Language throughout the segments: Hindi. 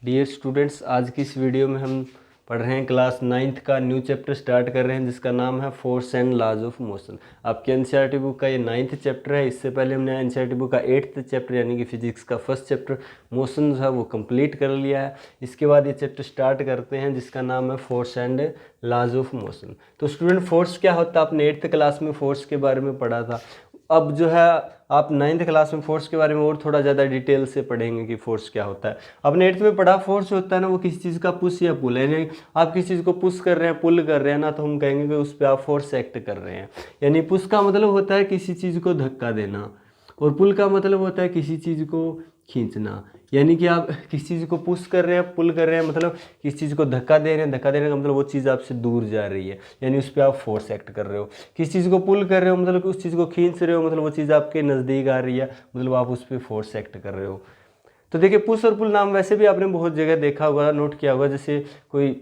डियर स्टूडेंट्स, आज की इस वीडियो में हम पढ़ रहे हैं क्लास 9th का न्यू चैप्टर स्टार्ट कर रहे हैं जिसका नाम है force and laws of motion. आपके एनसीईआरटी बुक का ये 9th चैप्टर है। इससे पहले हमने एनसीईआरटी बुक का 8th चैप्टर यानी कि फिजिक्स का फर्स्ट चैप्टर मोशन जो है वो कंप्लीट कर लिया है। इसके बाद ये चैप्टर स्टार्ट करते हैं जिसका नाम है force and laws of motion. तो स्टूडेंट, फोर्स क्या होता है? आपने 8th क्लास में फोर्स के बारे में पढ़ा था। अब जो है आप 9th क्लास में फोर्स के बारे में और थोड़ा ज़्यादा डिटेल से पढ़ेंगे कि फोर्स क्या होता है। आपने 8th में पढ़ा, फोर्स होता है ना वो किसी चीज़ का पुश या पुल है। यानी आप किसी चीज़ को पुश कर रहे हैं, पुल कर रहे हैं ना, तो हम कहेंगे कि उस पर आप फोर्स एक्ट कर रहे हैं। यानी पुश का मतलब होता है किसी चीज़ को धक्का देना, और पुल का मतलब होता है किसी चीज़ को खींचना। यानी कि आप किसी चीज़ को पुश कर रहे हैं, पुल कर रहे हैं, मतलब किसी चीज़ को धक्का दे रहे हैं। धक्का देने का मतलब वो चीज़ आपसे दूर जा रही है, यानी उस पर आप फोर्स एक्ट कर रहे हो। किसी चीज़ को पुल कर रहे हो मतलब उस चीज़ को खींच रहे हो, मतलब वो चीज़ आपके नज़दीक आ रही है, मतलब आप उस पर फोर्स एक्ट कर रहे हो। तो देखिए, पुश और पुल नाम वैसे भी आपने बहुत जगह देखा होगा, नोट किया होगा। जैसे कोई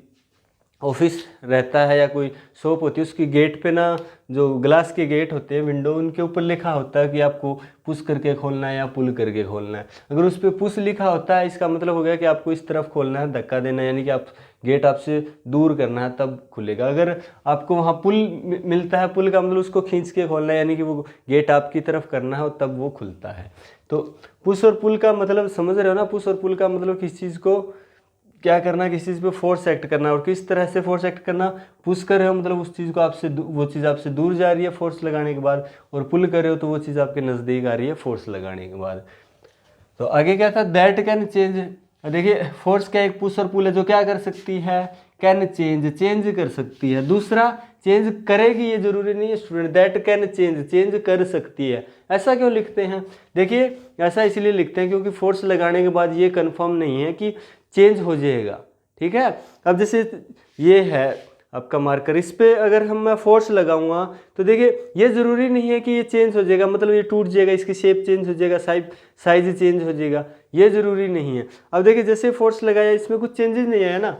ऑफिस रहता है या कोई शॉप होती है, उसकी गेट पे ना जो ग्लास के गेट होते हैं, विंडो, उनके ऊपर लिखा होता है कि आपको पुश करके खोलना है या पुल करके खोलना है। अगर उस पर पुश लिखा होता है, इसका मतलब हो गया कि आपको इस तरफ खोलना है, धक्का देना है, यानी कि आप गेट आपसे दूर करना है तब खुलेगा। अगर आपको वहाँ पुल मिलता है, पुल का मतलब उसको खींच के खोलना है, यानी कि वो गेट आपकी तरफ करना है तब वो खुलता है। तो पुश और पुल का मतलब समझ रहे हो ना? पुश और पुल का मतलब किसी चीज़ को क्या करना, किसी चीज़ पे फोर्स एक्ट करना। और किस तरह से फोर्स एक्ट करना? पुश कर रहे हो मतलब उस चीज़ को आपसे, वो चीज़ आपसे दूर जा रही है फोर्स लगाने के बाद, और पुल कर रहे हो तो वो चीज़ आपके नज़दीक आ रही है फोर्स लगाने के बाद। तो आगे क्या था? That can change. देखिए, फोर्स क्या एक पुश और पुल है जो क्या कर सकती है? कैन चेंज, चेंज कर सकती है। दूसरा, चेंज करेगी ये जरूरी नहीं है student. That can change, change कर सकती है। ऐसा क्यों लिखते हैं? देखिए, ऐसा इसलिए लिखते हैं क्योंकि फोर्स लगाने के बाद ये कंफर्म नहीं है कि चेंज हो जाएगा। ठीक है, अब जैसे ये है आपका मार्कर, इस पे अगर मैं फोर्स लगाऊंगा तो देखिए ये ज़रूरी नहीं है कि ये चेंज हो जाएगा, मतलब ये टूट जाएगा, इसकी शेप चेंज हो जाएगा, साइज चेंज हो जाएगा, ये ज़रूरी नहीं है। अब देखिए, जैसे फोर्स लगाया, इसमें कुछ चेंजेस नहीं आया ना,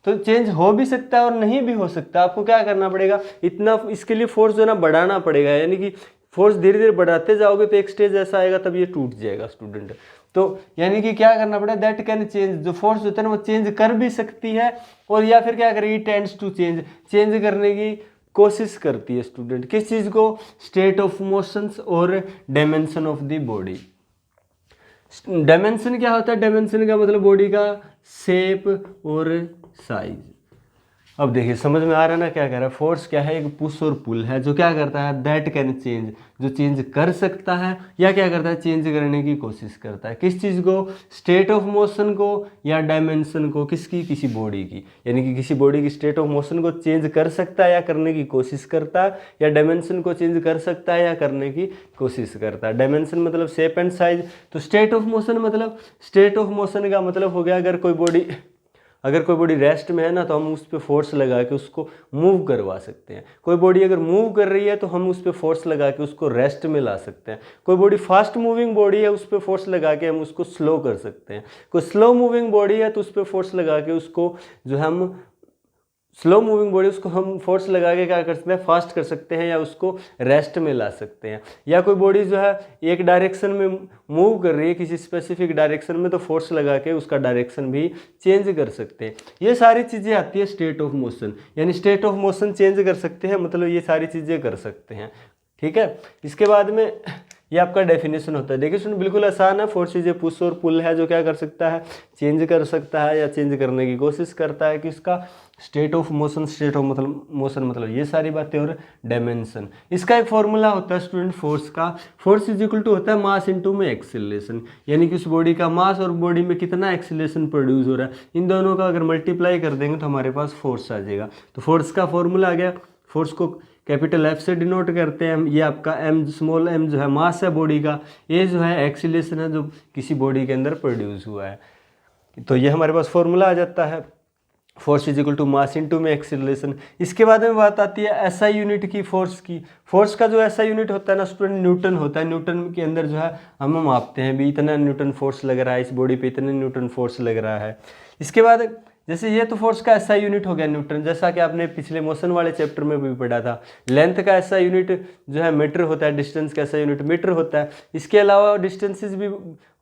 तो चेंज हो भी सकता है और नहीं भी हो सकता। आपको क्या करना पड़ेगा? इतना इसके लिए फोर्स जो है ना बढ़ाना पड़ेगा। यानी कि फोर्स धीरे धीरे बढ़ाते जाओगे तो एक स्टेज ऐसा आएगा तब ये टूट जाएगा स्टूडेंट। तो यानी कि क्या करना पड़ेगा? दैट कैन चेंज, जो फोर्स होता है ना वो चेंज कर भी सकती है, और या फिर क्या करेगी? टेंड्स टू चेंज, चेंज करने की कोशिश करती है स्टूडेंट। किस चीज़ को? स्टेट ऑफ मोशंस और dimension of the body. Dimension क्या होता है? डायमेंशन का मतलब बॉडी का शेप और साइज। अब देखिए, समझ में आ रहा है ना क्या कह रहा है? फोर्स क्या है? एक पुश और पुल है जो क्या करता है? दैट कैन चेंज, जो चेंज कर सकता है या क्या करता है? चेंज करने की कोशिश करता है। किस चीज़ को? स्टेट ऑफ मोशन को या डायमेंशन को? किसकी? किसी बॉडी की। यानी कि किसी बॉडी की स्टेट ऑफ मोशन को चेंज कर सकता है या करने की कोशिश करता है, या डायमेंशन को चेंज कर सकता है या करने की कोशिश करता है। डायमेंशन मतलब शेप एंड साइज। तो स्टेट ऑफ मोशन मतलब, स्टेट ऑफ मोशन का मतलब हो गया अगर कोई बॉडी रेस्ट में है ना, तो हम उस पर फोर्स लगा के उसको मूव करवा सकते हैं। कोई बॉडी अगर मूव कर रही है तो हम उस पर फोर्स लगा के उसको रेस्ट में ला सकते हैं। कोई बॉडी फास्ट मूविंग बॉडी है, उस पर फोर्स लगा के हम उसको स्लो कर सकते हैं। कोई स्लो मूविंग बॉडी है तो उस पर फोर्स लगा के उसको जो हम स्लो मूविंग बॉडी, उसको हम फोर्स लगा के क्या कर सकते हैं? फास्ट कर सकते हैं या उसको रेस्ट में ला सकते हैं। या कोई बॉडी जो है एक डायरेक्शन में मूव कर रही है, किसी स्पेसिफिक डायरेक्शन में, तो फोर्स लगा के उसका डायरेक्शन भी चेंज कर सकते हैं। ये सारी चीज़ें आती है स्टेट ऑफ मोशन। यानी स्टेट ऑफ मोशन चेंज कर सकते हैं, मतलब ये सारी चीज़ें कर सकते हैं। ठीक है, इसके बाद में ये आपका डेफिनेशन होता है। देखिए सुन, बिल्कुल आसान है। फोर्स इज ए पुश और पुल है जो क्या कर सकता है? चेंज कर सकता है या चेंज करने की कोशिश करता है। किसका? State of motion, state of मतलब मोशन, मतलब ये सारी बातें, और डायमेंशन। इसका एक फॉर्मूला होता है स्टूडेंट फोर्स का। फोर्स इज इक्वल टू होता है मास इनटू में एक्सीलरेशन। यानी कि उस बॉडी का मास और बॉडी में कितना एक्सीलरेशन प्रोड्यूस हो रहा है, इन दोनों का अगर मल्टीप्लाई कर देंगे तो हमारे पास फोर्स आ जाएगा। तो फोर्स का फॉर्मूला आ गया। फोर्स को कैपिटल एफ से डिनोट करते हैं। ये आपका एम, स्मॉल एम जो है मास है बॉडी का, ये जो है एक्सीलरेशन है जो किसी बॉडी के अंदर प्रोड्यूस हुआ है। तो ये हमारे पास फॉर्मूला आ जाता है, force is equal to mass into में एक्सीलरेशन। इसके बाद में बात आती है एसआई यूनिट की, फोर्स की। फोर्स का जो एसआई यूनिट होता है ना स्टूडेंट, न्यूटन होता है। न्यूटन के अंदर जो है हम मापते हैं भी, इतना न्यूटन फोर्स लग रहा है इस बॉडी पे, इतने न्यूटन फोर्स लग रहा है। इसके बाद जैसे ये तो फोर्स का ऐसा यूनिट हो गया न्यूटन, जैसा कि आपने पिछले मोशन वाले चैप्टर में भी पढ़ा था। लेंथ का ऐसा यूनिट जो है मीटर होता है, डिस्टेंस का ऐसा यूनिट मीटर होता है। इसके अलावा डिस्टेंसेस भी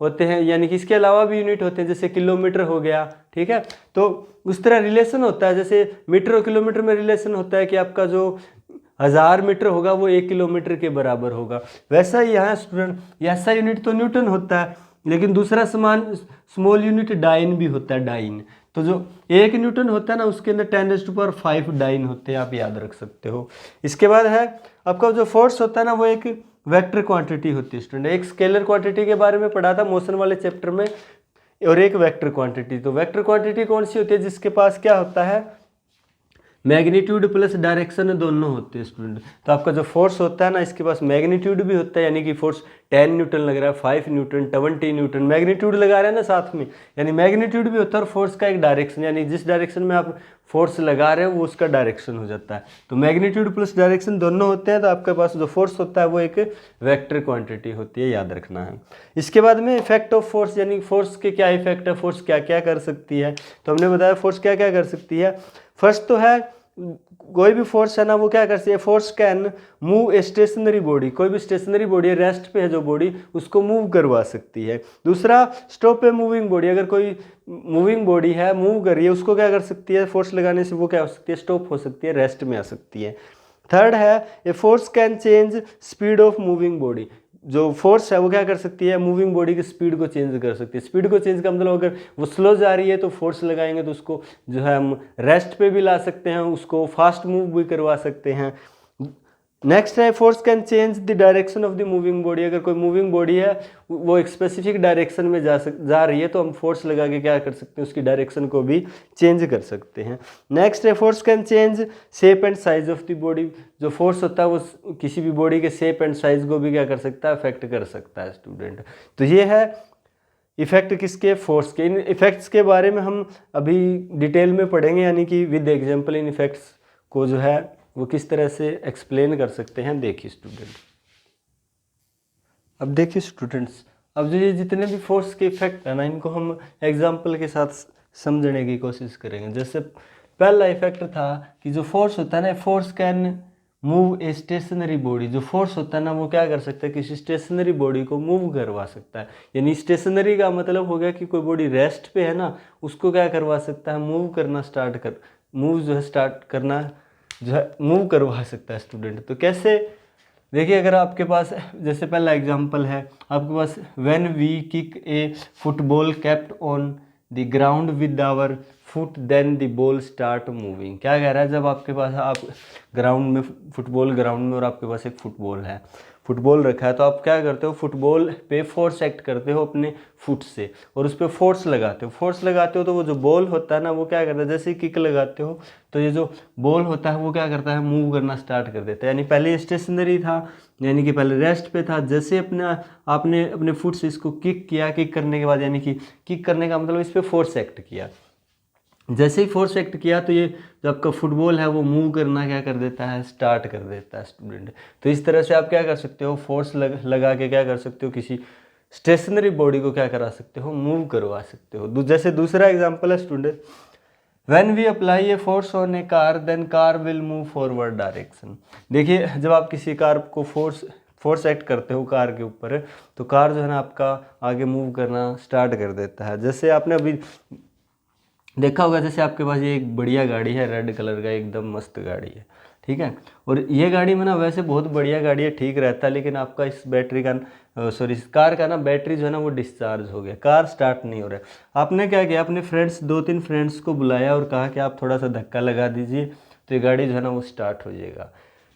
होते हैं, यानी कि इसके अलावा भी यूनिट होते हैं, जैसे किलोमीटर हो गया, ठीक है। तो उस तरह रिलेशन होता है, जैसे मीटर और किलोमीटर में रिलेशन होता है कि आपका जो 1000 मीटर होगा वो 1 किलोमीटर के बराबर होगा। वैसा ही यहाँ स्टूडेंट ऐसा यूनिट तो न्यूटन होता है, लेकिन दूसरा समान स्मॉल यूनिट डाइन भी होता है, डाइन। तो जो 1 न्यूटन होता है ना, उसके अंदर 10⁵ डाइन होते हैं, आप याद रख सकते हो। इसके बाद है आपका जो फोर्स होता है ना, वो एक वेक्टर क्वांटिटी होती है स्टूडेंट। एक स्केलर क्वांटिटी के बारे में पढ़ा था मोशन वाले चैप्टर में, और एक वेक्टर क्वांटिटी। तो वेक्टर क्वांटिटी कौन सी होती है? जिसके पास क्या होता है, मैग्नीट्यूड प्लस डायरेक्शन दोनों होते हैं स्टूडेंट। तो आपका जो फोर्स होता है ना, इसके पास मैग्नीट्यूड भी होता है, यानी कि फोर्स 10 न्यूटन लग रहा है, 5 न्यूटन, 20 न्यूटन, मैग्नीट्यूड लगा रहे हैं ना साथ में, यानी मैग्नीट्यूड भी होता है। और फोर्स का एक डायरेक्शन, यानी जिस डायरेक्शन में आप फोर्स लगा रहे हैं वो उसका डायरेक्शन हो जाता है। तो मैग्नीट्यूड प्लस डायरेक्शन दोनों होते हैं। तो आपके पास जो फोर्स होता है वो एक वेक्टर क्वांटिटी होती है, याद रखना है। इसके बाद में इफेक्ट ऑफ फोर्स, यानी फोर्स के क्या इफेक्ट है, फोर्स क्या क्या कर सकती है। तो हमने बताया फोर्स क्या क्या कर सकती है। फर्स्ट तो है, कोई भी फोर्स है ना, वो क्या कर सकती है, force can move a stationary body. कोई भी स्टेशनरी बॉडी है, रेस्ट पे है जो बॉडी, उसको मूव करवा सकती है। दूसरा, स्टॉप ए मूविंग बॉडी। अगर कोई मूविंग बॉडी है, मूव कर रही है, उसको क्या कर सकती है, फोर्स लगाने से वो क्या हो सकती है, स्टॉप हो सकती है, रेस्ट में आ सकती है। थर्ड है, a force can change speed of moving body. जो फोर्स है वो क्या कर सकती है, मूविंग बॉडी की स्पीड को चेंज कर सकती है। स्पीड को चेंज का मतलब, अगर वो स्लो जा रही है तो फोर्स लगाएंगे तो उसको जो है हम रेस्ट पे भी ला सकते हैं, उसको फास्ट मूव भी करवा सकते हैं। नेक्स्ट है, force can change the direction of the moving body. अगर कोई मूविंग बॉडी है वो एक स्पेसिफिक डायरेक्शन में जा रही है, तो हम फोर्स लगा के क्या कर सकते हैं, उसकी डायरेक्शन को भी चेंज कर सकते हैं। नेक्स्ट है, force can change shape and size of the body. जो फोर्स होता है वो किसी भी बॉडी के शेप एंड साइज को भी क्या कर सकता है, अफेक्ट कर सकता है स्टूडेंट। तो ये है इफेक्ट किसके, फोर्स के। इन इफेक्ट्स के बारे में हम अभी डिटेल में पढ़ेंगे, यानी कि विद एग्जाम्पल इन इफेक्ट्स को जो है वो किस तरह से एक्सप्लेन कर सकते हैं। देखिए स्टूडेंट, अब देखिए स्टूडेंट्स, अब जो ये जितने भी फोर्स के इफेक्ट है ना, इनको हम एग्जाम्पल के साथ समझने की कोशिश करेंगे। जैसे पहला इफेक्ट था कि जो फोर्स होता है ना, force can move a stationary body. जो फोर्स होता है ना, वो क्या कर सकता है, किसी स्टेशनरी बॉडी को मूव करवा सकता है। यानी स्टेशनरी का मतलब हो गया कि कोई बॉडी रेस्ट पे है ना, उसको क्या करवा सकता है, मूव करना मूव जो है स्टार्ट करना जो है मूव करवा सकता है स्टूडेंट। तो कैसे, देखिए, अगर आपके पास जैसे पहला एग्जांपल है आपके पास, when we kick a football kept on the ground with our foot then the ball start moving. क्या कह रहा है, जब आपके पास आप ग्राउंड में, फुटबॉल ग्राउंड में, और आपके पास एक फुटबॉल है, फुटबॉल रखा है, तो आप क्या करते हो, फुटबॉल पे फोर्स एक्ट करते हो अपने फुट से, और उस पर फोर्स लगाते हो। फोर्स लगाते हो तो वो जो बॉल होता है ना, वो क्या करता है, जैसे ही किक लगाते हो तो ये जो बॉल होता है वो क्या करता है, मूव करना स्टार्ट कर देता है। यानी पहले स्टेशनरी था, यानी कि पहले रेस्ट पे था, जैसे आपने अपने फुट से इसको किक किया, किक करने के बाद, यानी कि किक करने का मतलब इस पर फोर्स एक्ट किया, जैसे ही फोर्स एक्ट किया तो ये जो आपका फुटबॉल है वो मूव करना क्या कर देता है, स्टार्ट कर देता है स्टूडेंट। तो इस तरह से आप क्या कर सकते हो, फोर्स लगा के क्या कर सकते हो, किसी स्टेशनरी बॉडी को क्या करा सकते हो, मूव करवा सकते हो। जैसे दूसरा एग्जांपल है student, when we apply a force on a car then car will move forward direction. देखिए, जब आप किसी कार को फोर्स एक्ट करते हो कार के ऊपर, तो कार जो है ना आपका आगे मूव करना स्टार्ट कर देता है। जैसे आपने अभी देखा होगा, जैसे आपके पास ये एक बढ़िया गाड़ी है, रेड कलर का एकदम मस्त गाड़ी है, ठीक है, और ये गाड़ी में ना वैसे बहुत बढ़िया गाड़ी है, ठीक रहता है, लेकिन आपका इस बैटरी का इस कार का ना बैटरी जो है ना वो डिस्चार्ज हो गया, कार स्टार्ट नहीं हो रहा है। आपने क्या किया, अपने फ्रेंड्स 2-3 फ्रेंड्स को बुलाया और कहा कि आप थोड़ा सा धक्का लगा दीजिए तो ये गाड़ी जो है ना वो स्टार्ट हो जाएगा।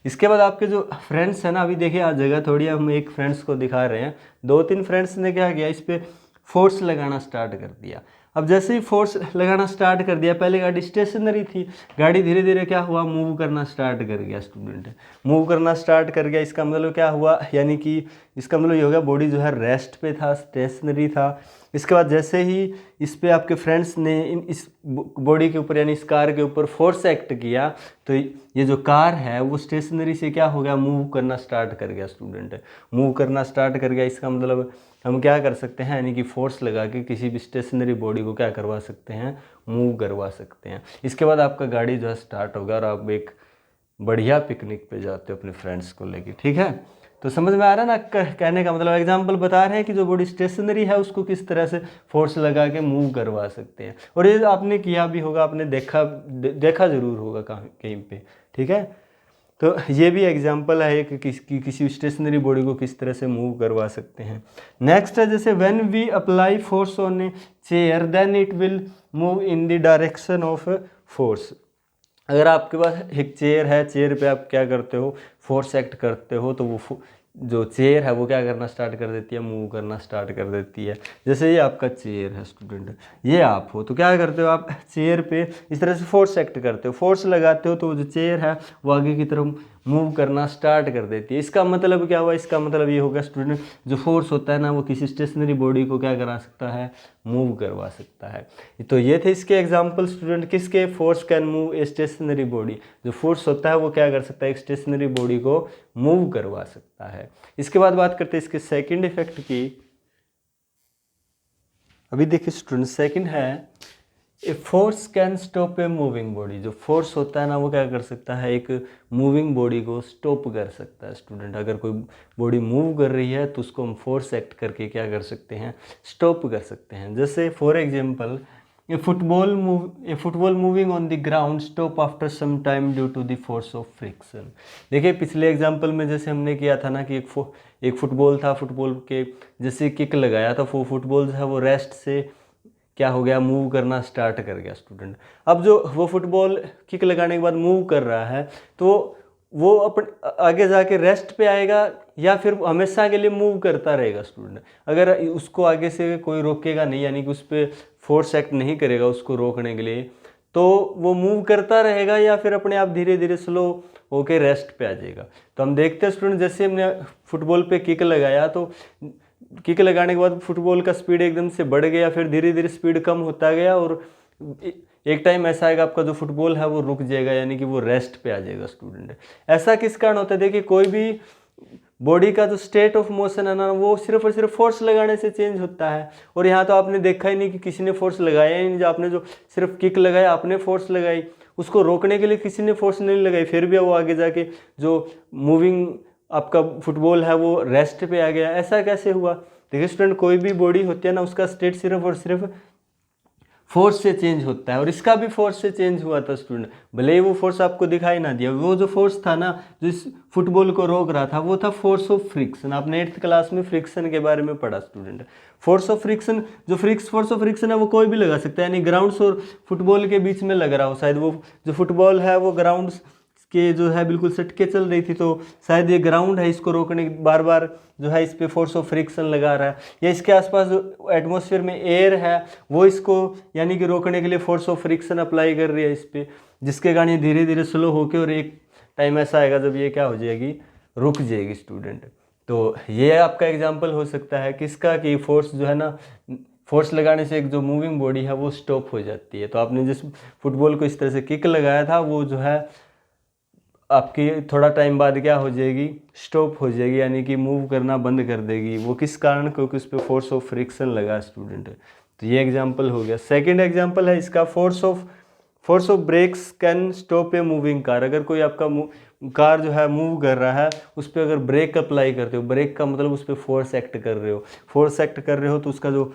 इसके बाद आपके जो फ्रेंड्स हैं ना, अभी देखिए आज जगह थोड़ी हम एक फ्रेंड्स को दिखा रहे हैं, 2-3 फ्रेंड्स ने क्या किया, इस पर फोर्स लगाना स्टार्ट कर दिया। अब जैसे ही फोर्स लगाना स्टार्ट कर दिया, पहले गाड़ी स्टेशनरी थी, गाड़ी धीरे धीरे क्या हुआ, मूव करना स्टार्ट कर गया स्टूडेंट, मूव करना स्टार्ट कर गया। इसका मतलब क्या हुआ, यानी कि इसका मतलब ये हो गया बॉडी जो है रेस्ट पे था, स्टेशनरी था। इसके बाद जैसे ही इस पे आपके फ्रेंड्स ने इस बॉडी के ऊपर, यानी इस कार के ऊपर फोर्स एक्ट किया, तो ये जो कार है वो स्टेशनरी से क्या हो गया, मूव करना स्टार्ट कर गया स्टूडेंट, मूव करना स्टार्ट कर गया। इसका मतलब हम क्या कर सकते हैं, यानी कि फोर्स लगा के किसी भी स्टेशनरी बॉडी को क्या करवा सकते हैं, मूव करवा सकते हैं। इसके बाद आपका गाड़ी जो है स्टार्ट होगा और आप एक बढ़िया पिकनिक पे जाते हो अपने फ्रेंड्स को लेके। ठीक है, तो समझ में आ रहा है ना कहने का मतलब। एग्जाम्पल बता रहे हैं कि जो बॉडी स्टेशनरी है उसको किस तरह से फोर्स लगा के मूव करवा सकते हैं। और ये आपने किया भी होगा, आपने देखा जरूर होगा कहीं पे। ठीक है, तो ये भी एग्जाम्पल है कि किसी स्टेशनरी बॉडी को किस तरह से मूव करवा सकते हैं। नेक्स्ट है जैसे when we apply force on a chair then it will move in the direction of force. अगर आपके पास एक चेयर है, चेयर पे आप क्या करते हो, फोर्स एक्ट करते हो, तो वो जो चेयर है वो क्या करना स्टार्ट कर देती है, मूव करना स्टार्ट कर देती है। जैसे ये आपका चेयर है स्टूडेंट, ये आप हो, तो क्या करते हो आप चेयर पे इस तरह से फोर्स एक्ट करते हो, फोर्स लगाते हो, तो जो चेयर है वो आगे की तरफ मूव करना स्टार्ट कर देती है। इसका मतलब क्या हुआ, इसका मतलब ये होगा स्टूडेंट, जो फोर्स होता है ना वो किसी स्टेशनरी बॉडी को क्या करा सकता है, मूव करवा सकता है। तो ये थे इसके एग्जाम्पल स्टूडेंट, किसके, force can move a stationary body. जो फोर्स होता है वो क्या कर सकता है, एक स्टेशनरी बॉडी को मूव करवा सकता है। इसके बाद बात करते हैं इसके सेकंड इफेक्ट की। अभी देखिए स्टूडेंट, सेकंड है a force can stop a moving body. जो फोर्स होता है ना वो क्या कर सकता है, एक मूविंग बॉडी को स्टॉप कर सकता है स्टूडेंट। अगर कोई बॉडी मूव कर रही है तो उसको हम फोर्स एक्ट करके क्या कर सकते हैं, स्टॉप कर सकते हैं। जैसे for example a football moving on the ground stop after some time due to the force of friction. देखिए पिछले एग्जांपल में जैसे हमने किया था ना कि एक फुटबॉल था, फुटबॉल के जैसे किक लगाया था, वो फुटबॉल जो है वो रेस्ट से क्या हो गया, मूव करना स्टार्ट कर गया स्टूडेंट। अब जो वो फुटबॉल किक लगाने के बाद मूव कर रहा है तो वो अपन आगे जाके रेस्ट पे आएगा या फिर हमेशा के लिए मूव करता रहेगा स्टूडेंट। अगर उसको आगे से कोई रोकेगा नहीं, यानी कि उस पर फोर्स एक्ट नहीं करेगा उसको रोकने के लिए, तो वो मूव करता रहेगा या फिर अपने आप धीरे धीरे स्लो होके रेस्ट पे आ जाएगा। तो हम देखते हैं स्टूडेंट, जैसे हमने फुटबॉल पे किक लगाया तो किक लगाने के बाद फुटबॉल का स्पीड एकदम से बढ़ गया, फिर धीरे धीरे स्पीड कम होता गया और एक टाइम ऐसा आएगा आपका जो फुटबॉल है वो रुक जाएगा, यानी कि वो रेस्ट पे आ जाएगा स्टूडेंट। ऐसा किस कारण होता है, देखिए कोई भी बॉडी का जो स्टेट ऑफ मोशन है ना वो सिर्फ और सिर्फ फोर्स लगाने से चेंज होता है। और यहाँ तो आपने देखा ही नहीं कि किसी ने फोर्स लगाया ही नहीं, जो आपने जो सिर्फ किक लगाया आपने फोर्स लगाई, उसको रोकने के लिए किसी ने फोर्स नहीं लगाई, फिर भी वो आगे जाके जो मूविंग आपका फुटबॉल है वो रेस्ट पे आ गया। ऐसा कैसे हुआ, देखिए स्टूडेंट कोई भी बॉडी होती है ना उसका स्टेट सिर्फ और सिर्फ फोर्स से चेंज होता है, और इसका भी फोर्स से चेंज हुआ था स्टूडेंट। भले ही वो फोर्स आपको दिखाई ना दिया, वो जो फोर्स था ना जो इस फुटबॉल को रोक रहा था वो था फोर्स ऑफ फ्रिक्शन। आपने 8th क्लास में फ्रिक्शन के बारे में पढ़ा स्टूडेंट। फोर्स ऑफ फ्रिक्शन, जो फोर्स ऑफ फ्रिक्शन है वो कोई भी लगा सकता है, यानी ग्राउंड्स और फुटबॉल के बीच में लग रहा हो, शायद वो जो फुटबॉल है वो ग्राउंड्स के जो है बिल्कुल सटके चल रही थी, तो शायद ये ग्राउंड है, इसको रोकने बार बार जो है इस पे फोर्स ऑफ फ्रिक्शन लगा रहा है, या इसके आसपास जो एटमॉस्फेयर में एयर है वो इसको यानी कि रोकने के लिए फोर्स ऑफ फ्रिक्शन अप्लाई कर रही है इस पे, जिसके कारण ये धीरे धीरे स्लो होके और एक टाइम ऐसा आएगा जब ये क्या हो जाएगी, रुक जाएगी स्टूडेंट। तो ये आपका एग्जाम्पल हो सकता है किसका, कि फोर्स जो है ना, फोर्स लगाने से एक जो मूविंग बॉडी है वो स्टॉप हो जाती है। तो आपने जिस फुटबॉल को इस तरह से किक लगाया था वो जो है आपकी थोड़ा टाइम बाद क्या हो जाएगी, स्टॉप हो जाएगी, यानी कि मूव करना बंद कर देगी। वो किस कारण, क्योंकि उस पर फोर्स ऑफ फ्रिक्शन लगा स्टूडेंट। तो ये एग्जांपल हो गया। सेकंड एग्जांपल है इसका, force of brakes can stop a moving car. अगर कोई आपका कार जो है मूव कर रहा है, उस पर अगर ब्रेक अप्लाई करते हो, ब्रेक का मतलब उस पर फोर्स एक्ट कर रहे हो, फोर्स एक्ट कर रहे हो तो उसका जो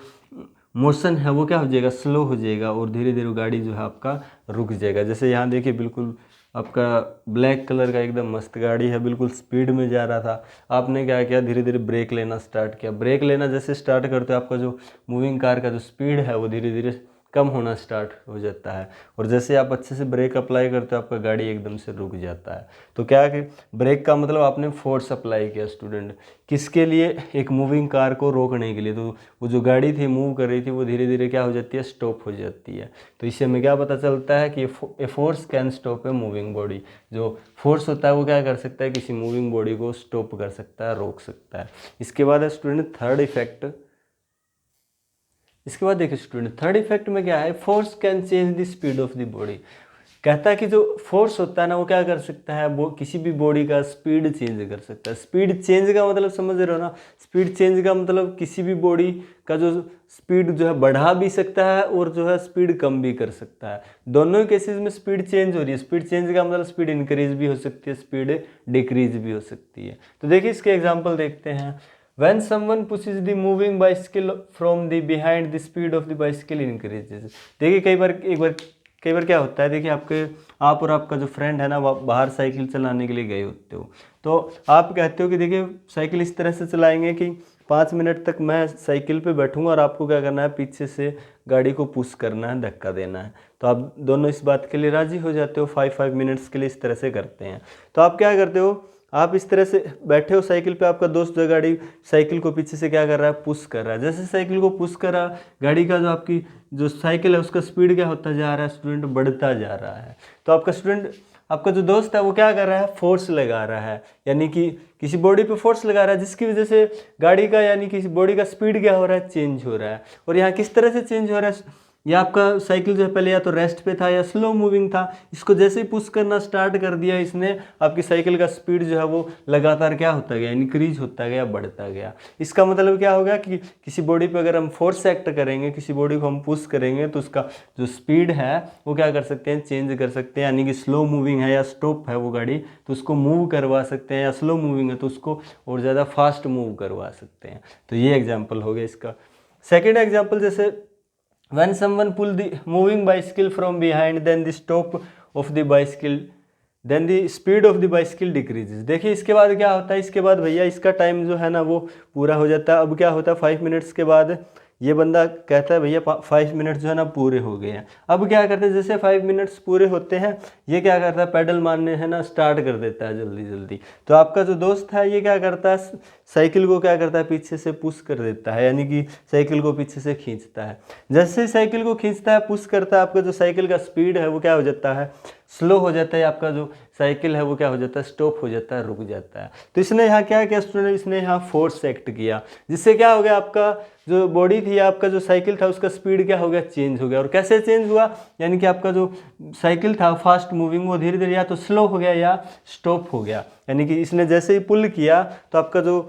मोशन है वो क्या हो जाएगा, स्लो हो जाएगा और धीरे धीरे गाड़ी जो है आपका रुक जाएगा। जैसे यहाँ देखिए बिल्कुल आपका ब्लैक कलर का एकदम मस्त गाड़ी है, बिल्कुल स्पीड में जा रहा था, आपने क्या किया, धीरे धीरे ब्रेक लेना स्टार्ट किया। ब्रेक लेना जैसे स्टार्ट करते हो आपका जो मूविंग कार का जो स्पीड है वो धीरे धीरे कम होना स्टार्ट हो जाता है, और जैसे आप अच्छे से ब्रेक अप्लाई करते हो आपका गाड़ी एकदम से रुक जाता है। तो क्या कि ब्रेक का मतलब आपने फोर्स अप्लाई किया स्टूडेंट, किसके लिए, एक मूविंग कार को रोकने के लिए। तो वो जो गाड़ी थी मूव कर रही थी वो धीरे धीरे क्या हो जाती है, स्टॉप हो जाती है। तो इससे हमें क्या पता चलता है कि a force can stop a moving body. जो फोर्स होता है वो क्या कर सकता है, किसी मूविंग बॉडी को स्टॉप कर सकता है, रोक सकता है। इसके बाद है स्टूडेंट थर्ड इफेक्ट। इसके बाद देखिए स्टूडेंट थर्ड इफेक्ट में क्या है, force can change the speed of the body. कहता है कि जो फोर्स होता है ना वो क्या कर सकता है, वो किसी भी बॉडी का स्पीड चेंज कर सकता है। स्पीड चेंज का मतलब समझ रहे हो ना, स्पीड चेंज का मतलब किसी भी बॉडी का जो स्पीड जो है बढ़ा भी सकता है और जो है स्पीड कम भी कर सकता है। दोनों ही केसेस में स्पीड चेंज हो रही है। स्पीड चेंज का मतलब स्पीड इंक्रीज भी हो सकती है, स्पीड डिक्रीज भी हो सकती है। तो देखिए इसके एग्जाम्पल देखते हैं। When someone pushes the moving bicycle from the behind, the speed of the bicycle increases। देखिए कई बार क्या होता है, देखिए आप और आपका जो फ्रेंड है ना वो बाहर साइकिल चलाने के लिए गए होते हो, तो आप कहते हो कि देखिए साइकिल इस तरह से चलाएंगे कि 5 मिनट तक मैं साइकिल पे बैठूंगा और आपको क्या करना है, पीछे से गाड़ी को पुश करना है, धक्का देना है। तो आप दोनों इस बात के लिए राजी हो जाते हो, 5 मिनट्स के लिए इस तरह से करते हैं। तो आप क्या करते हो, आप इस तरह से बैठे हो साइकिल पे, आपका दोस्त जो गाड़ी साइकिल को पीछे से क्या कर रहा है, पुश कर रहा है। जैसे साइकिल को पुश करा, गाड़ी का जो आपकी जो साइकिल है उसका स्पीड क्या होता जा रहा है, स्टूडेंट बढ़ता जा रहा है। तो आपका जो दोस्त है वो क्या कर रहा है, फोर्स लगा रहा है, यानी कि किसी बॉडी पे फोर्स लगा रहा है, जिसकी वजह से गाड़ी का यानी कि बॉडी का स्पीड क्या हो रहा है, चेंज हो रहा है। और यहाँ किस तरह से चेंज हो रहा है, या आपका साइकिल जो है पहले या तो रेस्ट पे था या स्लो मूविंग था, इसको जैसे ही पुश करना स्टार्ट कर दिया इसने, आपकी साइकिल का स्पीड जो है वो लगातार क्या होता गया, इंक्रीज होता गया, बढ़ता गया। इसका मतलब क्या होगा कि किसी बॉडी पे अगर हम फोर्स एक्ट करेंगे, किसी बॉडी को हम पुश करेंगे, तो उसका जो स्पीड है वो क्या कर सकते हैं, चेंज कर सकते हैं। यानी कि स्लो मूविंग है या स्टॉप है वो गाड़ी, तो उसको मूव करवा सकते हैं, या स्लो मूविंग है तो उसको और ज़्यादा फास्ट मूव करवा सकते हैं। तो ये एग्जाम्पल हो गया इसका। सेकेंड एग्जाम्पल, जैसे when someone pull the moving bicycle from behind, then the stop of the bicycle, then the speed of the bicycle decreases। देखिए इसके बाद क्या होता है, इसके बाद भैया इसका टाइम जो है ना वो पूरा हो जाता है। अब क्या होता है, 5 मिनट्स के बाद ये बंदा कहता है भैया 5 मिनट जो है ना पूरे हो गए हैं। अब क्या करते हैं, जैसे 5 मिनट्स पूरे होते हैं, ये क्या करता है, पैडल मारने है ना स्टार्ट कर देता है जल्दी जल्दी। तो आपका जो दोस्त है ये क्या करता है, साइकिल को क्या करता है, पीछे से पुश कर देता है, यानी कि साइकिल को पीछे से खींचता है। जैसे साइकिल को खींचता है, पुश करता है, आपका जो साइकिल का स्पीड है वो क्या हो जाता है, स्लो हो जाता है। आपका जो साइकिल है वो क्या हो जाता है, स्टॉप हो जाता है, रुक जाता है। तो इसने यहाँ क्या किया स्टूडेंट, इसने यहाँ फोर्स एक्ट किया, जिससे क्या हो गया, आपका जो बॉडी थी, आपका जो साइकिल था उसका स्पीड क्या हो गया, चेंज हो गया। और कैसे चेंज हुआ, यानी कि आपका जो साइकिल था फास्ट मूविंग, वो धीरे धीरे या तो स्लो हो गया या स्टॉप हो गया। यानी कि इसने जैसे ही पुल किया तो आपका जो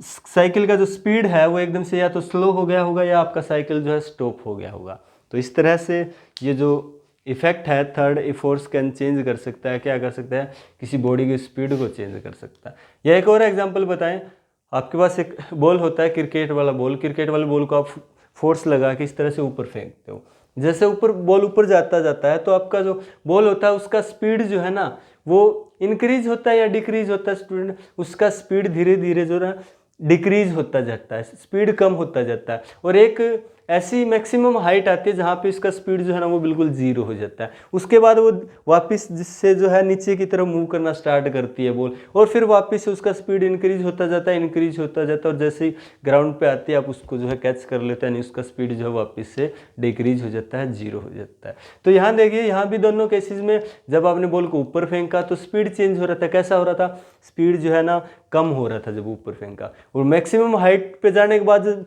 साइकिल का जो स्पीड है वो एकदम से या तो स्लो हो गया होगा या आपका साइकिल जो है स्टॉप हो गया होगा। तो इस तरह से ये जो इफेक्ट है third, a force can change कर सकता है, क्या कर सकता है, किसी बॉडी की स्पीड को चेंज कर सकता है। या एक और एग्जांपल बताएं, आपके पास एक बॉल होता है, क्रिकेट वाला बॉल को आप फोर्स लगा के इस तरह से ऊपर फेंकते हो। जैसे ऊपर बॉल ऊपर जाता है तो आपका जो बॉल होता है उसका स्पीड जो है ना वो इंक्रीज होता है या डिक्रीज होता है स्टूडेंट, उसका स्पीड धीरे धीरे जो है डिक्रीज होता जाता है, स्पीड कम होता जाता है। और एक ऐसी मैक्सिमम हाइट आती है जहाँ पे इसका स्पीड जो है ना वो बिल्कुल जीरो हो जाता है। उसके बाद वो वापस जिससे जो है नीचे की तरफ मूव करना स्टार्ट करती है बॉल, और फिर वापस से उसका स्पीड इंक्रीज होता जाता है, और जैसे ही ग्राउंड पे आती है आप उसको जो है कैच कर लेते हैं, उसका स्पीड जो है वापस से डिक्रीज हो जाता है, जीरो हो जाता है। तो यहाँ देखिए, यहाँ भी दोनों केसेस में जब आपने बॉल को ऊपर फेंका तो स्पीड चेंज हो रहा था। कैसा हो रहा था, स्पीड जो है ना कम हो रहा था जब ऊपर फेंका, और मैक्सिमम हाइट पे जाने के बाद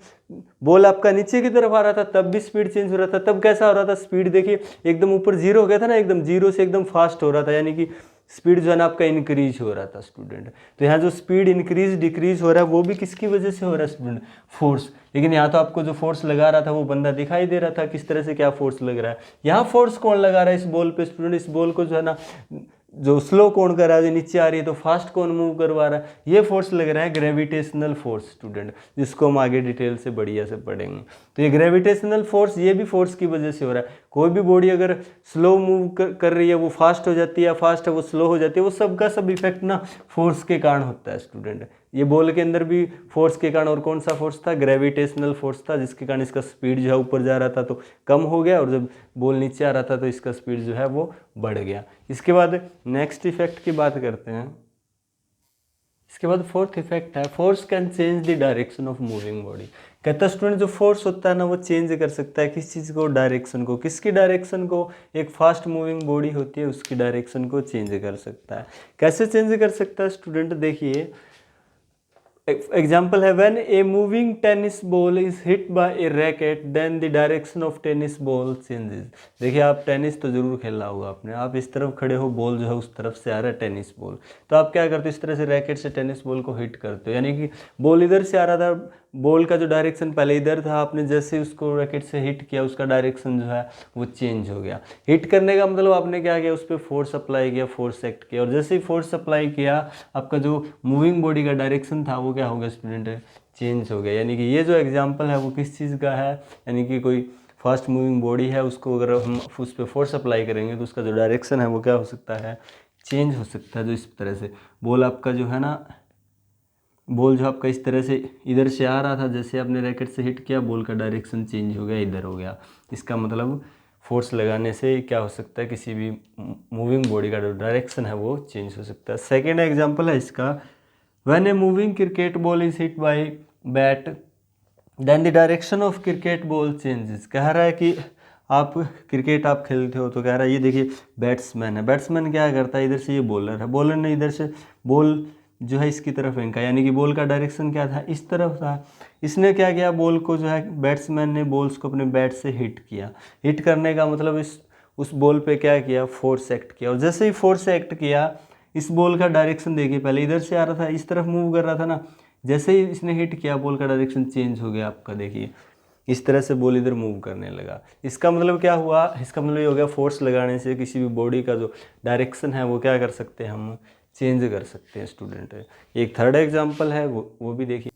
बॉल आपका नीचे की तरफ आ रहा था तब भी स्पीड चेंज हो रहा था। तब कैसा हो रहा था, स्पीड देखिए एकदम ऊपर जीरो हो गया था ना, एकदम जीरो से एकदम फास्ट हो रहा था, यानी कि स्पीड जो है ना आपका इंक्रीज हो रहा था स्टूडेंट। तो यहाँ जो स्पीड इंक्रीज डिक्रीज हो रहा है वो भी किसकी वजह से हो रहा है स्टूडेंट, फोर्स। लेकिन यहाँ तो आपको जो फोर्स लगा रहा था वो बंदा दिखाई दे रहा था, किस तरह से क्या फोर्स लग रहा है। यहाँ फोर्स कौन लगा रहा है इस बॉल पे स्टूडेंट, इस बॉल को जो है ना जो स्लो कौन कर रहा है, जो नीचे आ रही है तो फास्ट कौन मूव करवा रहा है, ये फोर्स लग रहा है ग्रेविटेशनल फोर्स स्टूडेंट, जिसको हम आगे डिटेल से बढ़िया से पढ़ेंगे। तो ये ग्रेविटेशनल फोर्स ये भी फोर्स की वजह से हो रहा है। कोई भी बॉडी अगर स्लो मूव कर रही है वो फास्ट हो जाती है, फास्ट है वो स्लो हो जाती है, वो सब का सब इफेक्ट ना फोर्स के कारण होता है स्टूडेंट। ये बॉल के अंदर भी फोर्स के कारण, और कौन सा फोर्स था, ग्रेविटेशनल फोर्स था, जिसके कारण इसका स्पीड जो है ऊपर जा रहा था तो कम हो गया, और जब बॉल नीचे आ रहा था तो इसका स्पीड जो है वो बढ़ गया। इसके बाद नेक्स्ट इफेक्ट की बात करते हैं। इसके बाद फोर्थ इफेक्ट है, force can change the direction of moving body. कहता है स्टूडेंट जो फोर्स होता है ना वो चेंज कर सकता है किस चीज़ को, डायरेक्शन को। किसकी डायरेक्शन को, एक फास्ट मूविंग बॉडी होती है उसकी डायरेक्शन को चेंज कर सकता है। कैसे चेंज कर सकता है स्टूडेंट, देखिए एग्जाम्पल है when a moving tennis ball is hit by a racket then the direction of tennis ball changes. देखिए आप टेनिस तो जरूर खेला होगा आपने, आप इस तरफ खड़े हो, बॉल जो है उस तरफ से आ रहा है टेनिस बॉल, तो आप क्या करते हो, इस तरह से रैकेट से टेनिस बॉल को हिट करते हो, यानी कि बॉल इधर से आ रहा था, बॉल का जो डायरेक्शन पहले इधर था, आपने जैसे उसको रैकेट से हिट किया उसका डायरेक्शन जो है वो चेंज हो गया। हिट करने का मतलब आपने क्या किया, उस पर फोर्स अप्लाई किया, फोर्स एक्ट किया, और जैसे ही फोर्स अप्लाई किया आपका जो मूविंग बॉडी का डायरेक्शन था वो क्या हो गया स्टूडेंट, चेंज हो गया। यानी कि ये जो एग्जाम्पल है वो किस चीज़ का है, यानी कि कोई फास्ट मूविंग बॉडी है, उसको अगर हम उस पर फोर्स अप्लाई करेंगे तो उसका जो डायरेक्शन है वो क्या हो सकता है, चेंज हो सकता है। जो इस तरह से बॉल आपका जो है ना, बॉल जो आपका इस तरह से इधर से आ रहा था, जैसे आपने रैकेट से हिट किया बॉल का डायरेक्शन चेंज हो गया, इधर हो गया। इसका मतलब फोर्स लगाने से क्या हो सकता है, किसी भी मूविंग बॉडी का जो डायरेक्शन है वो चेंज हो सकता है। सेकेंड एग्जाम्पल है इसका, when a moving cricket ball is hit by bat then the direction of cricket ball changes. कह रहा है कि आप क्रिकेट आप खेलते हो, तो कह रहा है ये देखिए बैट्समैन है, बैट्समैन क्या करता है, इधर से ये बॉलर है, बॉलर ने इधर से बॉल जो है इसकी तरफ फेंका, यानी कि बॉल का डायरेक्शन क्या था, इस तरफ था। इसने क्या किया, बॉल को जो है बैट्समैन ने बॉल्स को अपने बैट से हिट किया। हिट करने का मतलब इस उस बॉल पे क्या किया, फोर्स एक्ट किया, और जैसे ही फोर्स एक्ट किया इस बॉल का डायरेक्शन देखिए पहले इधर से आ रहा था, इस तरफ मूव कर रहा था ना, जैसे ही इसने हिट किया बॉल का डायरेक्शन चेंज हो गया आपका, देखिए इस तरह से बॉल इधर मूव करने लगा। इसका मतलब क्या हुआ, इसका मतलब ये हो गया फोर्स लगाने से किसी भी बॉडी का जो डायरेक्शन है वो क्या कर सकते हैं, हम चेंज कर सकते हैं स्टूडेंट। एक थर्ड एग्जांपल है वो भी देखिए।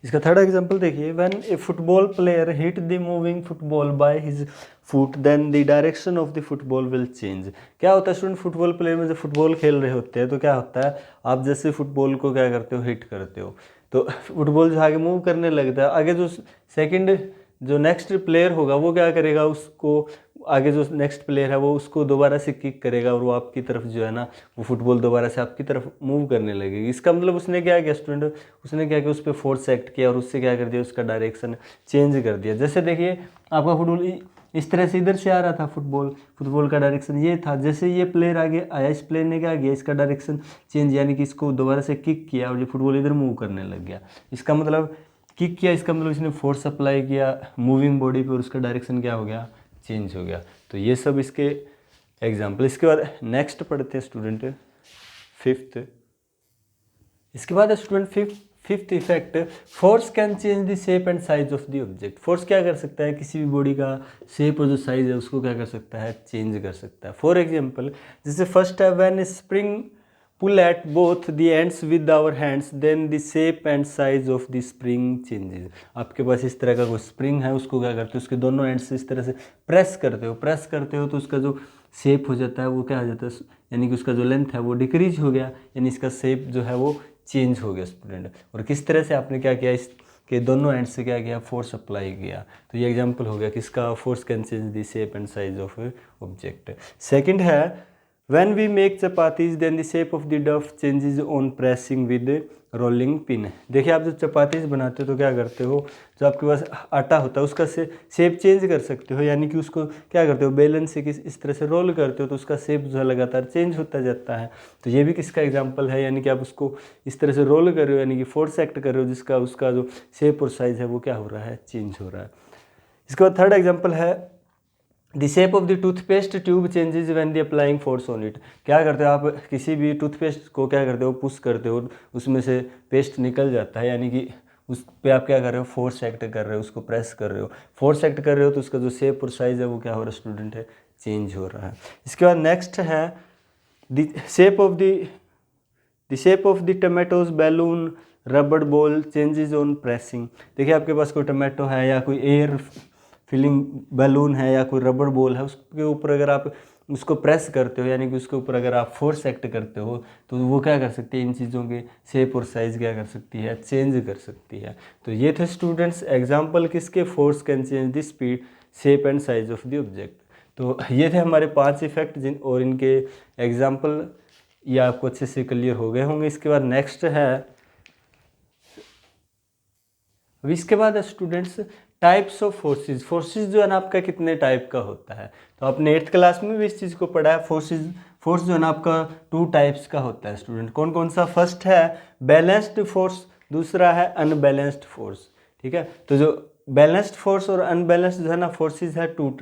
इसका थर्ड एग्जांपल देखिए, when a football player hit the moving football by his foot then the direction of the football will change. क्या होता है स्टूडेंट, फुटबॉल प्लेयर में जब फुटबॉल खेल रहे होते हैं तो क्या होता है, आप जैसे फुटबॉल को क्या करते हो, हिट करते हो, तो फुटबॉल जो आगे मूव करने लगता है, आगे जो सेकंड जो नेक्स्ट प्लेयर होगा वो क्या करेगा, उसको आगे जो नेक्स्ट प्लेयर है वो उसको दोबारा से किक करेगा, और वो आपकी तरफ जो है ना वो फुटबॉल दोबारा से आपकी तरफ मूव करने लगेगी। इसका मतलब उसने क्या किया स्टूडेंट, उसने क्या किया, उस पर फोर्स एक्ट किया और उससे क्या कर दिया, उसका डायरेक्शन चेंज कर दिया। जैसे देखिए आपका फुटबॉल इस तरह से इधर से आ रहा था, फुटबॉल का डायरेक्शन ये था, जैसे ये प्लेयर आगे आया इस प्लेयर ने क्या किया, इसका डायरेक्शन चेंज, यानी कि इसको दोबारा से किक किया और ये फुटबॉल इधर मूव करने लग गया। इसका मतलब किक किया, इसका मतलब इसने फोर्स अप्लाई किया मूविंग बॉडी पे और उसका डायरेक्शन क्या हो गया, चेंज हो गया। तो ये सब इसके एग्जाम्पल। इसके बाद नेक्स्ट पढ़ते हैं स्टूडेंट फिफ्थ। इसके बाद student fifth effect, force can change the shape and size of the object. Force क्या कर सकता है, किसी भी बॉडी का शेप और जो साइज है उसको क्या कर सकता है, चेंज कर सकता है। फॉर एग्जाम्पल जैसे फर्स्ट है, when spring pull at both the ends with our hands then the shape and size of the spring changes. आपके पास इस तरह का कोई स्प्रिंग है, उसको क्या करते हो, उसके दोनों एंड्स से इस तरह से प्रेस करते हो तो उसका जो शेप हो जाता है वो क्या हो जाता है, यानी कि उसका जो लेंथ है वो डिक्रीज हो गया, यानी इसका शेप जो है वो चेंज हो गया स्टूडेंट। और किस तरह से आपने क्या किया, इसके दोनों एंड से क्या किया, फोर्स अप्लाई किया। तो ये एग्जांपल हो गया किसका, force can change the shape and size of object. Second है, when we make chapatis then the shape of the dough changes on pressing with rolling pin. देखिए आप जब चपातीज बनाते हो तो क्या करते हो, जो आपके पास आटा होता है उसका शेप चेंज कर सकते हो, यानी कि उसको क्या करते हो, बेलन से इस तरह से रोल करते हो तो उसका शेप जो है लगातार चेंज होता जाता है। तो ये भी किसका एग्जांपल है, यानी कि आप उसको इस तरह से रोल कर रहे हो, यानी कि फोर्स एक्ट कर रहे हो, जिसका उसका जो शेप और साइज है वो क्या हो रहा है, चेंज हो रहा है। इसके बाद थर्ड एग्जाम्पल है, the shape of the toothpaste tube changes when the applying force on it. क्या करते हो आप, किसी भी टूथपेस्ट को क्या करते हो, पुश करते हो, उसमें से पेस्ट निकल जाता है, यानी कि उस पे आप क्या कर रहे हो, फोर्स एक्ट कर रहे हो, उसको प्रेस कर रहे हो, फोर्स एक्ट कर रहे हो तो उसका जो शेप और साइज है वो क्या हो रहा है स्टूडेंट, है चेंज हो रहा है। इसके बाद नेक्स्ट है, the shape of the tomatoes balloon रबड़ बॉल चेंजेस ऑन प्रेसिंग। देखिए आपके पास कोई टमाटो है या कोई एयर फिलिंग बैलून है या कोई रबड़ बॉल है, उसके ऊपर अगर आप उसको प्रेस करते हो, यानी कि उसके ऊपर अगर आप फोर्स एक्ट करते हो तो वो क्या कर सकती है, इन चीज़ों के शेप और साइज क्या कर सकती है, चेंज कर सकती है। तो ये थे स्टूडेंट्स एग्जाम्पल किसके, force can change the speed shape and size of the object. तो ये थे हमारे 5 इफेक्ट और इनके एग्जाम्पल, ये आपको अच्छे से क्लियर हो गए होंगे। इसके बाद नेक्स्ट है, अब इसके बाद students types of forces. Forces जो है ना आपका कितने टाइप का होता है, तो आपने 8th क्लास में भी इस चीज़ को पढ़ा है। फोर्स जो है ना आपका 2 टाइप्स का होता है स्टूडेंट। कौन कौन सा, फर्स्ट है बैलेंस्ड फोर्स दूसरा है अनबैलेंस्ड फोर्स। ठीक है, तो जो बैलेंस्ड फोर्स और अनबैलेंस्ड जो है ना फोर्सेस है, टू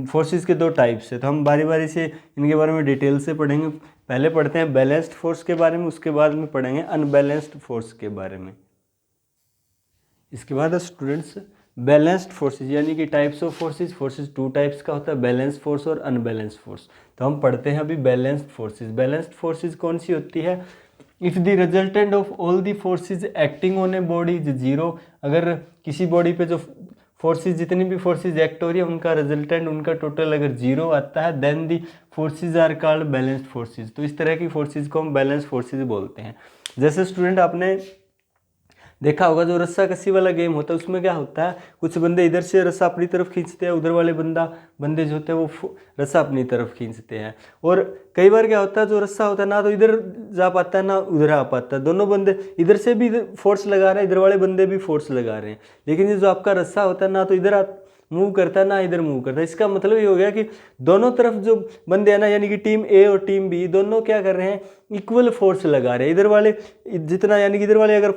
फोर्सेस के दो टाइप्स है। तो हम बारी बारी से इनके बारे में डिटेल से पढ़ेंगे। पहले पढ़ते हैं बैलेंस्ड फोर्स के बारे में, उसके बाद में पढ़ेंगे अनबैलेंस्ड फोर्स के बारे में। इसके बाद स्टूडेंट्स बैलेंस्ड फोर्सेस यानी कि types of forces. Forces two types का होता है, बैलेंस फोर्स और अनबैलेंस्ड फोर्स। तो हम पढ़ते हैं अभी बैलेंस्ड फोर्सेस। बैलेंस्ड फोर्सेस कौन सी होती है? If the resultant of all the forces acting on a body is zero, अगर किसी बॉडी पे जो फोर्सेस, जितनी भी फोर्सेस एक्ट हो रही है, उनका रिजल्टेंट, उनका टोटल अगर जीरो आता है, then the forces are called balanced forces. तो इस तरह की फोर्सेस को हम बैलेंस्ड फोर्सेस बोलते हैं। जैसे स्टूडेंट आपने देखा होगा जो रस्सा कस्सी वाला गेम होता है, उसमें क्या होता है, कुछ बंदे इधर से रस्सा अपनी तरफ खींचते हैं, उधर वाले बंदे जो होते हैं वो रस्सा अपनी तरफ खींचते हैं। और कई बार क्या होता है, जो रस्सा होता है ना तो इधर जा पाता है ना उधर आ पाता है, दोनों बंदे इधर से भी फोर्स लगा रहे हैं, इधर वाले बंदे भी फोर्स लगा रहे हैं, लेकिन ये जो आपका रस्सा होता है ना तो इधर मूव करता है ना इधर मूव करता है। इसका मतलब ये हो गया कि दोनों तरफ जो बंदे हैं ना, यानी कि टीम ए और टीम बी दोनों क्या कर रहे हैं, इक्वल फोर्स लगा रहे हैं। इधर वाले जितना, यानी कि इधर वाले अगर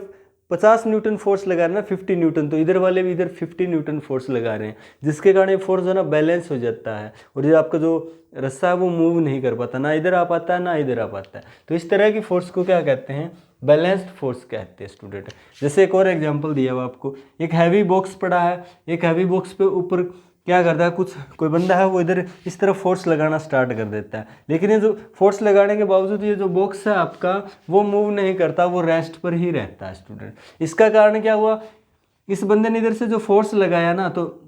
50 न्यूटन फोर्स लगा रहे हैं ना, 50 न्यूटन, तो इधर वाले भी इधर 50 न्यूटन फोर्स लगा रहे हैं, जिसके कारण ये फोर्स जो है ना बैलेंस हो जाता है, और ये आपका जो रस्सा है वो मूव नहीं कर पाता, ना इधर आ पाता है ना इधर आ पाता है। तो इस तरह की फोर्स को क्या कहते हैं, बैलेंस्ड फोर्स कहते हैं स्टूडेंट। जैसे एक और एग्जांपल दिया हुआ आपको, एक हैवी बॉक्स पड़ा है, एक हैवी बॉक्स पे ऊपर क्या करता है, कोई बंदा है वो इधर इस तरफ फोर्स लगाना स्टार्ट कर देता है, लेकिन ये जो फोर्स लगाने के बावजूद ये जो बॉक्स है आपका वो मूव नहीं करता, वो रेस्ट पर ही रहता है स्टूडेंट। इसका कारण क्या हुआ, इस बंदे ने इधर से जो फोर्स लगाया ना, तो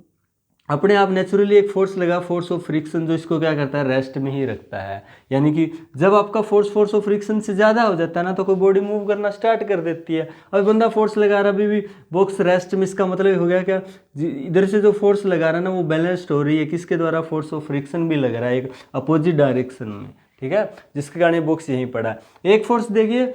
अपने आप नेचुरली एक फोर्स लगा, फोर्स ऑफ फ्रिक्शन, जो इसको क्या करता है, रेस्ट में ही रखता है। यानी कि जब आपका फोर्स ऑफ फ्रिक्शन से ज़्यादा हो जाता है ना, तो कोई बॉडी मूव करना स्टार्ट कर देती है। अब बंदा फोर्स लगा रहा, अभी भी बॉक्स रेस्ट में, इसका मतलब हो गया क्या, इधर से जो फोर्स लगा रहा है ना वो बैलेंस्ड हो रही है, किसके द्वारा, फोर्स ऑफ फ्रिक्शन भी लग रहा है एक अपोजिट डायरेक्शन में। ठीक है, जिसके कारण ये बॉक्स यहीं पड़ा है। एक फोर्स देखिए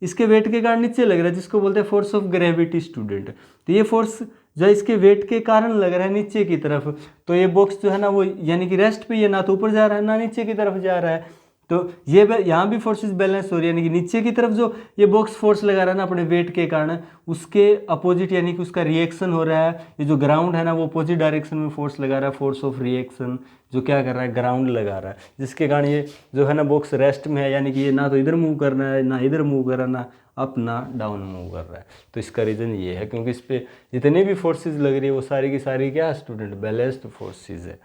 इसके वेट के कारण नीचे लग रहा है, जिसको बोलते हैं फोर्स ऑफ ग्रेविटी स्टूडेंट। तो ये फोर्स जो इसके वेट के कारण लग रहा है नीचे की तरफ, तो ये बॉक्स जो है ना वो यानी कि रेस्ट पे, ये ना तो ऊपर जा रहा है ना नीचे की तरफ जा रहा है। तो ये यहाँ भी फोर्सेस बैलेंस हो रही है, यानी कि नीचे की तरफ जो ये बॉक्स फोर्स लगा रहा है ना अपने वेट के कारण, उसके अपोजिट यानी कि उसका रिएक्शन हो रहा है। ये जो ग्राउंड है ना वो अपोजिट डायरेक्शन में फोर्स लगा रहा है, फोर्स ऑफ रिएक्शन, जो क्या कर रहा है, ग्राउंड लगा रहा है, जिसके कारण ये जो है ना बॉक्स रेस्ट में है, यानी कि ये ना तो इधर मूव कर रहा है ना इधर मूव कर रहा है, ना अप ना डाउन मूव कर रहा है। तो इसका रीज़न ये है, क्योंकि इस पर जितनी भी फोर्सेज लग रही है वो सारी की सारी क्या स्टूडेंट, बैलेंस्ड फोर्सेज है।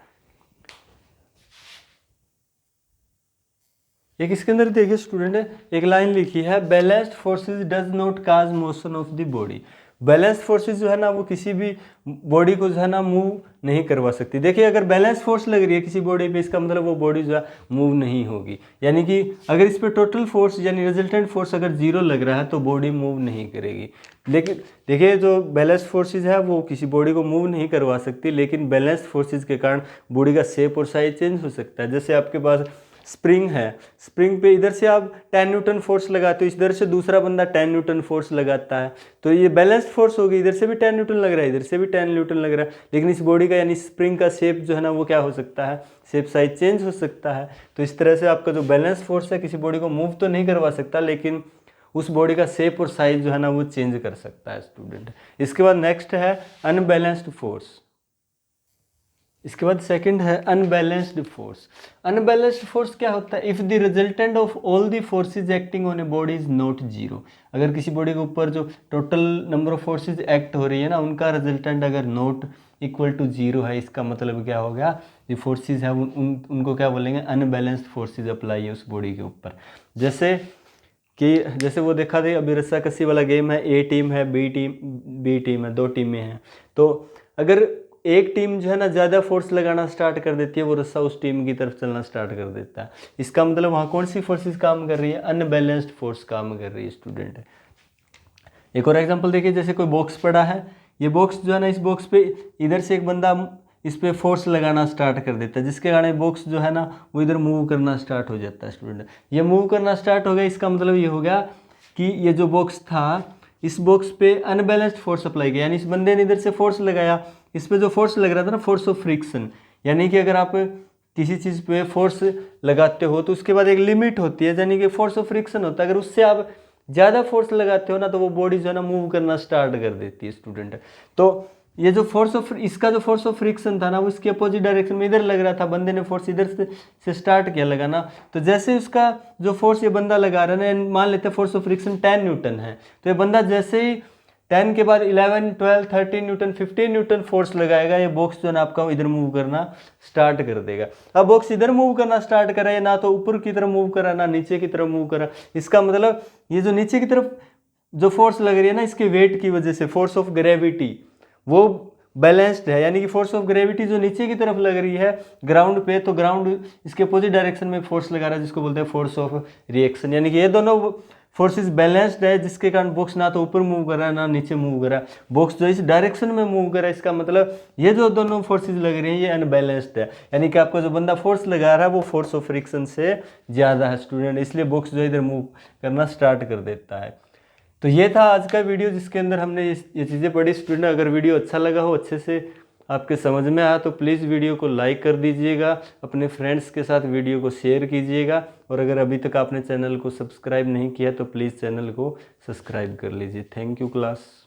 एक इसके अंदर देखिए स्टूडेंट, एक लाइन लिखी है, balanced forces does not cause motion of the body. Balance forces जो है ना वो किसी भी बॉडी को जो है ना मूव नहीं करवा सकती। देखिए अगर बैलेंस फोर्स लग रही है किसी बॉडी पे, इसका मतलब वो बॉडी जो है मूव नहीं होगी। यानी कि अगर इस पे टोटल फोर्स यानी रिजल्टेंट फोर्स अगर जीरो लग रहा है तो बॉडी मूव नहीं करेगी। लेकिन देखिए जो बैलेंस फोर्सेज है वो किसी बॉडी को मूव नहीं करवा सकती, लेकिन बैलेंस फोर्सेज के कारण बॉडी का शेप और साइज चेंज हो सकता है। जैसे आपके पास स्प्रिंग है, स्प्रिंग पे इधर से आप 10 न्यूटन फोर्स लगाते हो, इधर से दूसरा बंदा 10 न्यूटन फोर्स लगाता है, तो ये बैलेंस्ड फोर्स होगी। इधर से भी 10 न्यूटन लग रहा है, इधर से भी 10 न्यूटन लग रहा है, लेकिन इस बॉडी का यानी स्प्रिंग का शेप जो है ना वो क्या हो सकता है, शेप साइज चेंज हो सकता है। तो इस तरह से आपका जो बैलेंस फोर्स है किसी बॉडी को मूव तो नहीं करवा सकता, लेकिन उस बॉडी का शेप और साइज जो है ना वो चेंज कर सकता है स्टूडेंट। इसके बाद नेक्स्ट है अनबैलेंस्ड फोर्स। इसके बाद सेकंड है अनबैलेंस्ड फोर्स। अनबैलेंस्ड फोर्स क्या होता है, if the resultant of all the forces acting on a body is not zero. अगर किसी बॉडी के ऊपर जो total number of forces act हो रही है ना उनका रिजल्टेंट अगर नॉट इक्वल टू जीरो है, इसका मतलब क्या हो गया, जो फोर्सेज है उनको क्या बोलेंगे, अनबैलेंस्ड फोर्सेज अप्लाई है उस बॉडी के ऊपर। जैसे वो देखा थे अभी रस्सा कस्सी वाला गेम है, ए टीम है बी टीम है, दो टीमें हैं। तो अगर एक टीम जो है ना ज़्यादा फोर्स लगाना स्टार्ट कर देती है, वो रस्सा उस टीम की तरफ चलना स्टार्ट कर देता है। इसका मतलब वहाँ कौन सी फोर्सेस काम कर रही है, अनबैलेंस्ड फोर्स काम कर रही है स्टूडेंट। एक और एग्जांपल देखिए, जैसे कोई बॉक्स पड़ा है, ये बॉक्स जो है ना इस बॉक्स पे इधर से एक बंदा इस पर फोर्स लगाना स्टार्ट कर देता है, जिसके कारण बॉक्स जो है ना वो इधर मूव करना स्टार्ट हो जाता है स्टूडेंट। ये मूव करना स्टार्ट हो गया, इसका मतलब ये हो गया कि ये जो बॉक्स था इस बॉक्स पे अनबैलेंस्ड फोर्स अप्लाई किया, यानी इस बंदे ने इधर से फोर्स लगाया, इस पे जो फोर्स लग रहा था ना फोर्स ऑफ फ्रिक्शन, यानी कि अगर आप किसी चीज़ पे फोर्स लगाते हो तो उसके बाद एक लिमिट होती है, यानी कि फोर्स ऑफ फ्रिक्शन होता है। अगर उससे आप ज़्यादा फोर्स लगाते हो ना तो वो बॉडी जो है ना मूव करना स्टार्ट कर देती है स्टूडेंट। तो ये जो फोर्स ऑफ इसका जो फोर्स ऑफ फ्रिक्शन था ना वो इसके अपोजिट डायरेक्शन में इधर लग रहा था, बंदे ने फोर्स इधर से स्टार्ट किया लगाना। तो जैसे उसका जो फोर्स ये बंदा लगा रहा है ना, मान लेते हैं फोर्स ऑफ फ्रिक्शन 10 न्यूटन है, तो ये बंदा जैसे ही 10 के बाद 11, 12, 13 न्यूटन, 15 न्यूटन फोर्स लगाएगा, ये बॉक्स जो है ना आपका इधर मूव करना स्टार्ट कर देगा। अब बॉक्स इधर मूव करना स्टार्ट करा है, ना तो ऊपर की तरफ मूव करा ना नीचे की तरफ मूव करा। इसका मतलब ये जो नीचे की तरफ जो फोर्स लग रही है ना इसके वेट की वजह से, फोर्स ऑफ ग्रेविटी वो बैलेंस्ड है, यानी कि फोर्स ऑफ ग्रेविटी जो नीचे की तरफ लग रही है ग्राउंड पे, तो ग्राउंड इसके अपोजिट डायरेक्शन में फोर्स लगा रहा है जिसको बोलते हैं फोर्स ऑफ रिएक्शन। यानी कि ये दोनों फोर्सेस बैलेंस्ड है, जिसके कारण बॉक्स ना तो ऊपर मूव कर रहा है ना नीचे मूव कर रहा है। बॉक्स जो इस डायरेक्शन में मूव कर रहा है, इसका मतलब ये जो दोनों फोर्सेस लग रही हैं ये अनबैलेंस्ड है, यानी कि आपका जो बंदा फोर्स लगा रहा है वो फोर्स ऑफ फ्रिक्शन से ज़्यादा है स्टूडेंट, इसलिए बॉक्स जो इधर मूव करना स्टार्ट कर देता है। तो ये था आज का वीडियो जिसके अंदर हमने ये चीज़ें पढ़ी स्टूडेंट। अगर वीडियो अच्छा लगा हो, अच्छे से आपके समझ में आया, तो प्लीज़ वीडियो को लाइक कर दीजिएगा, अपने फ्रेंड्स के साथ वीडियो को शेयर कीजिएगा, और अगर अभी तक आपने चैनल को सब्सक्राइब नहीं किया तो प्लीज़ चैनल को सब्सक्राइब कर लीजिए। Thank you class.